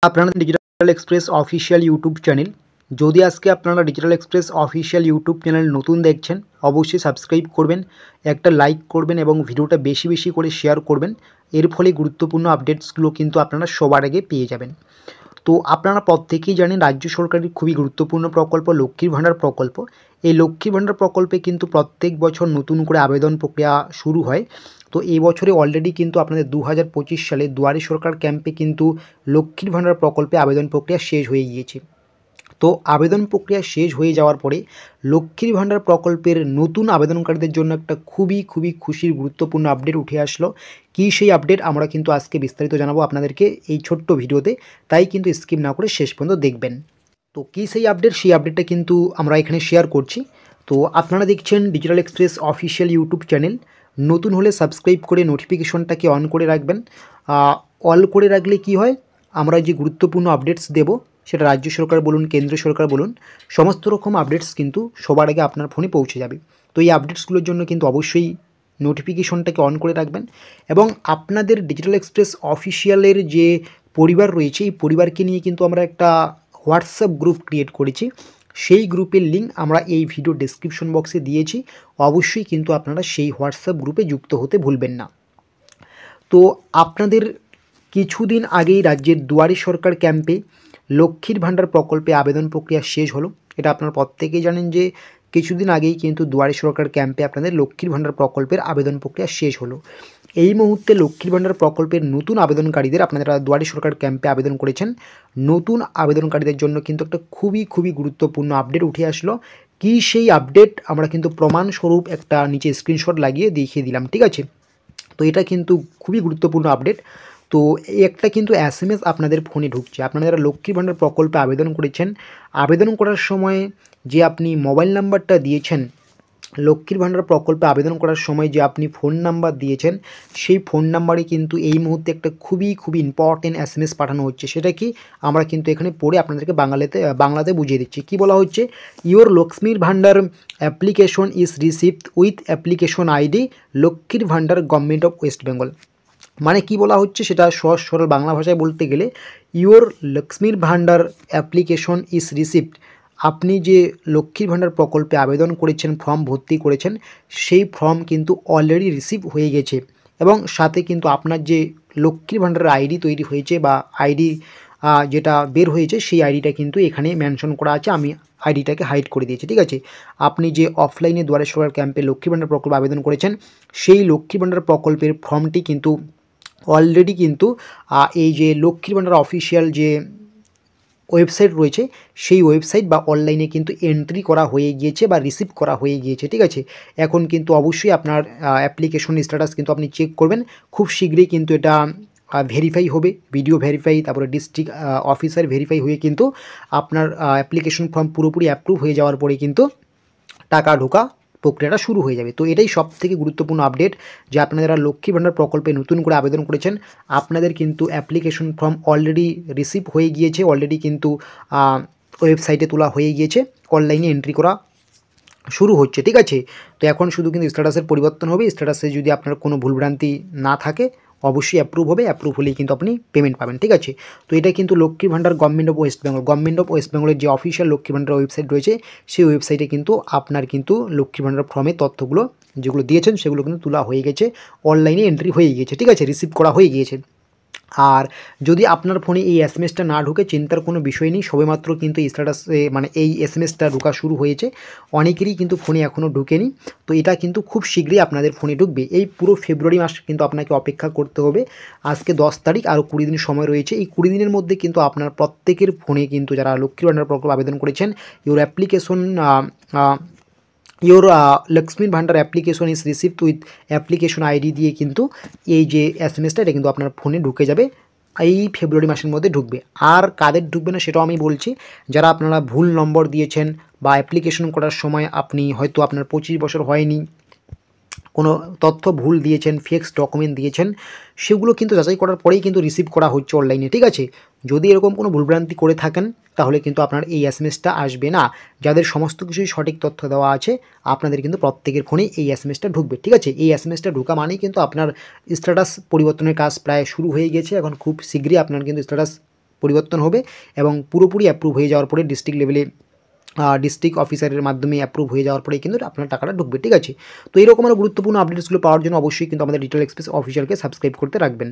আপনারা digital express official YouTube channel. যদি আজকে আপনারা digital express official YouTube channel নতুন দেখছেন, অবশ্যই সাবস্ক্রাইব করবেন, একটা লাইক করবেন এবং ভিডিওটা বেশি বেশি করে শেয়ার করবেন। এর ফলে গুরুত্বপূর্ণ আপডেটসগুলো কিন্তু আপনারা সবার আগে পেয়ে যাবেন। তো আপনারা প্রত্যেকেই জানেন রাজ্য সরকারের খুবই গুরুত্বপূর্ণ প্রকল্প লক্ষ্মীর ভাণ্ডার প্রকল্প। এই লক্ষ্মীর ভাণ্ডার প্রকল্পে কিন্তু প্রত্যেক বছর নতুন করে আবেদন প্রক্রিয়া শুরু হয়। তো এই বছরে অলরেডি কিন্তু আপনাদের 2025 সালে দুয়ারে সরকার ক্যাম্পে কিন্তু লক্ষ্মীর ভাণ্ডার প্রকল্পে আবেদন প্রক্রিয়া শেষ হয়ে গিয়েছে। তো আবেদন প্রক্রিয়া শেষ হয়ে যাওয়ার পরে লক্ষ্মীর ভাণ্ডার প্রকল্পের নতুন আবেদনকারীদের জন্য একটা খুবই খুশির গুরুত্বপূর্ণ আপডেট উঠে আসলো। কী সেই আপডেট আমরা কিন্তু আজকে বিস্তারিত জানাবো আপনাদেরকে এই ছোট্ট ভিডিওতে, তাই কিন্তু স্কিপ না করে শেষ পর্যন্ত দেখবেন। তো কী সেই আপডেট, সেই আপডেটটা কিন্তু আমরা এখানে শেয়ার করছি। তো আপনারা দেখছেন digital express official YouTube channel. নতুন হলে সাবস্ক্রাইব করে নোটিফিকেশনটাকে অন করে রাখবেন। অল করে রাখলে কি হয়, আমরা যে গুরুত্বপূর্ণ আপডেটস দেব, সেটা রাজ্য সরকার বলুন কেন্দ্র সরকার বলুন, সমস্ত রকম আপডেটস কিন্তু সবার আগে আপনার ফোনে পৌঁছে যাবে। তো এই আপডেটসগুলোর জন্য কিন্তু অবশ্যই নোটিফিকেশনটাকে অন করে রাখবেন এবং আপনাদের ডিজিটাল এক্সপ্রেস অফিসিয়ালের যে পরিবার রয়েছে, এই পরিবারকে নিয়ে কিন্তু আমরা একটা হোয়াটসঅ্যাপ গ্রুপ ক্রিয়েট করেছি। সেই গ্রুপের লিঙ্ক আমরা এই ভিডিও ডেসক্রিপশন বক্সে দিয়েছি। অবশ্যই কিন্তু আপনারা সেই হোয়াটসঅ্যাপ গ্রুপে যুক্ত হতে ভুলবেন না। তো আপনাদের কিছুদিন আগেই রাজ্যের দুয়ারে সরকার ক্যাম্পে লক্ষ্মীর ভাণ্ডার প্রকল্পে আবেদন প্রক্রিয়া শেষ হলো। এটা আপনারা প্রত্যেকেই জানেন যে কিছুদিন আগেই কিন্তু দুয়ারে সরকার ক্যাম্পে আপনাদের লক্ষ্মীর ভাণ্ডার প্রকল্পের আবেদন প্রক্রিয়া শেষ হলো। এই মুহূর্তে লক্ষ্মীর ভাণ্ডার প্রকল্পের নতুন আবেদনকারীদের, আপনারা দুয়ারে সরকার ক্যাম্পে আবেদন করেছেন, নতুন আবেদনকারীদের জন্য কিন্তু একটা খুবই গুরুত্বপূর্ণ আপডেট উঠে আসলো। কী সেই আপডেট আমরা কিন্তু প্রমাণস্বরূপ একটা নিচে স্ক্রিনশট লাগিয়ে দেখিয়ে দিলাম, ঠিক আছে? তো এটা কিন্তু খুবই গুরুত্বপূর্ণ আপডেট। তো এই একটা কিন্তু এসএমএস আপনাদের ফোনে ঢুকছে। আপনারা যারা লক্ষ্মীর ভাণ্ডার প্রকল্পে আবেদন করেছেন, আবেদন করার সময় যে আপনি মোবাইল নাম্বারটা দিয়েছেন, লক্ষ্মীর ভাণ্ডার প্রকল্পে আবেদন করার সময় যে আপনি ফোন নাম্বার দিয়েছেন, সেই ফোন নাম্বারে কিন্তু এই মুহূর্তে একটা খুবই ইম্পর্টেন্ট এসএমএস পাঠানো হচ্ছে। সেটা কি, আমরা কিন্তু এখানে পড়ে আপনাদেরকে বাংলাতে বুঝিয়ে দিচ্ছি। কি বলা হচ্ছে, ইওর লক্ষ্মীর ভাণ্ডার application is received with application ID লক্ষ্মীর ভাণ্ডার গভর্নমেন্ট অফ ওয়েস্ট বেঙ্গল। মানে কি বলা হচ্ছে, সেটা সহজ সরল বাংলা ভাষায় বলতে গেলে, ইওর লক্ষ্মীর ভাণ্ডার অ্যাপ্লিকেশন ইজ রিসিভড, আপনি যে লক্ষ্মীর ভাণ্ডার প্রকল্পে আবেদন করেছেন, ফর্ম ভর্তি করেছেন, সেই ফর্ম কিন্তু অলরেডি রিসিভ হয়ে গেছে। এবং সাথে কিন্তু আপনার যে লক্ষ্মীর ভাণ্ডারের আইডি তৈরি হয়েছে বা আইডি যেটা বের হয়েছে, সেই আইডিটা কিন্তু এখানে মেনশন করা আছে। আমি আইডিটাকে হাইড করে দিয়েছি, ঠিক আছে? আপনি যে অফলাইনে দুয়ারে সরকার ক্যাম্পে লক্ষ্মীর ভাণ্ডার প্রকল্পে আবেদন করেছেন, সেই লক্ষ্মীর ভাণ্ডার প্রকল্পের ফর্মটি কিন্তু অলরেডি কিন্তু এই যে লক্ষ্মীর ভাণ্ডার অফিসিয়াল যে ওয়েবসাইট রয়েছে, সেই ওয়েবসাইট বা অনলাইনে কিন্তু এন্ট্রি করা হয়ে গিয়েছে বা রিসিভ করা হয়ে গিয়েছে, ঠিক আছে? এখন কিন্তু অবশ্যই আপনার অ্যাপ্লিকেশন স্ট্যাটাস কিন্তু আপনি চেক করবেন। খুব শীঘ্রই কিন্তু এটা ভেরিফাই হবে, ভিডিও ভেরিফাই, তারপরে ডিস্ট্রিক্ট অফিসার ভেরিফাই হয়ে কিন্তু আপনার অ্যাপ্লিকেশন ফর্ম পুরোপুরি অ্যাপ্রুভ হয়ে যাওয়ার পরে কিন্তু টাকা ঢোকা প্রক্রিয়াটা শুরু হয়ে যাবে। তো এটাই সবথেকে গুরুত্বপূর্ণ আপডেট, যে আপনারা যারা লক্ষ্মীর ভাণ্ডার প্রকল্পে নতুন করে আবেদন করেছেন, আপনাদের কিন্তু অ্যাপ্লিকেশন ফর্ম অলরেডি রিসিভ হয়ে গিয়েছে, অলরেডি কিন্তু ওয়েবসাইটে তোলা হয়ে গিয়েছে, অনলাইনে এন্ট্রি করা শুরু হচ্ছে, ঠিক আছে? তো এখন শুধু কিন্তু স্ট্যাটাসের পরিবর্তন হবে। স্ট্যাটাসে যদি আপনার কোনো ভুলভ্রান্তি না থাকে, অবশ্যই অ্যাপ্রুভ হবে। অ্যাপ্রুভ হলেই কিন্তু আপনি পেমেন্ট পাবেন, ঠিক আছে? তো এটা কিন্তু লক্ষ্মীর ভাণ্ডার গভর্নমেন্ট অফ ওয়েস্ট বেঙ্গলের যে অফিসিয়াল লক্ষ্মীর ভাণ্ডার ওয়েবসাইট রয়েছে, সেই ওয়েবসাইটে কিন্তু আপনার কিন্তু লক্ষ্মীর ভাণ্ডার ফর্মের তথ্যগুলো যেগুলো দিয়েছেন, সেগুলো কিন্তু তোলা হয়ে গেছে, অনলাইনে এন্ট্রি হয়ে গিয়েছে, ঠিক আছে? রিসিভ করা হয়ে গিয়েছে। আর যদি আপনার ফোনে এই এসএমএসটা না ঢুকে, চিন্তার কোনো বিষয় নেই। সবেমাত্র কিন্তু স্ট্যাটাসে মানে এই এসএমএসটা ঢোকা শুরু হয়েছে, অনেকেরই কিন্তু ফোনে এখনও ঢুকেনি। তো এটা কিন্তু খুব শীঘ্রই আপনাদের ফোনে ঢুকবে। এই পুরো ফেব্রুয়ারি মাস কিন্তু আপনাকে অপেক্ষা করতে হবে। আজকে 10 তারিখ, আরও 20 দিন সময় রয়েছে। এই 20 দিনের মধ্যে কিন্তু আপনার প্রত্যেকের ফোনে কিন্তু যারা লক্ষ্মীর ভাণ্ডার প্রকল্পে আবেদন করেছেন, ইওর অ্যাপ্লিকেশন ইওর লক্ষ্মীর ভাণ্ডার application is received with application ID দিয়ে কিন্তু এই যে এসএমএসটা, এটা কিন্তু আপনার ফোনে ঢুকে যাবে। এই ফেব্রুয়ারি মাসের মধ্যে ঢুকবে। আর কাদের ঢুকবে না সেটাও আমি বলছি। যারা আপনারা ভুল নম্বর দিয়েছেন বা অ্যাপ্লিকেশন করার সময় আপনি হয়তো আপনার 25 বছর হয়নি, কোনো তথ্য ভুল দিয়েছেন, ফেক্স ডকুমেন্ট দিয়েছেন, সেগুলো কিন্তু যাচাই করার পরেই কিন্তু রিসিভ করা হচ্ছে অনলাইনে, ঠিক আছে? যদি এরকম কোনো ভুলভ্রান্তি করে থাকেন, তাহলে কিন্তু আপনার এই এসএমএসটা আসবে না। যাদের সমস্ত কিছুই সঠিক তথ্য দেওয়া আছে, আপনাদের কিন্তু প্রত্যেকের ফোনেই এই এসএমএসটা ঢুকবে, ঠিক আছে? এই এসএমএসটা ঢোকা মানেই কিন্তু আপনার স্ট্যাটাস পরিবর্তনের কাজ প্রায় শুরু হয়ে গেছে। এখন খুব শীঘ্রই আপনার কিন্তু স্ট্যাটাস পরিবর্তন হবে এবং পুরোপুরি অ্যাপ্রুভ হয়ে যাওয়ার পরে ডিস্ট্রিক্ট লেভেলে ডিস্ট্রিক্ট অফিসারের মাধ্যমে অ্যাপ্রুভ হয়ে যাওয়ার পরেই কিন্তু আপনার টাকাটা ঢুকবে, ঠিক আছে। তো এইরকম আরও গুরুত্বপূর্ণ আপডেটসগুলো পাওয়ার জন্য অবশ্যই কিন্তু আমাদের ডিজিটাল এক্সপ্রেস অফিসিয়ালকে সাবস্ক্রাইব করতে রাখবেন।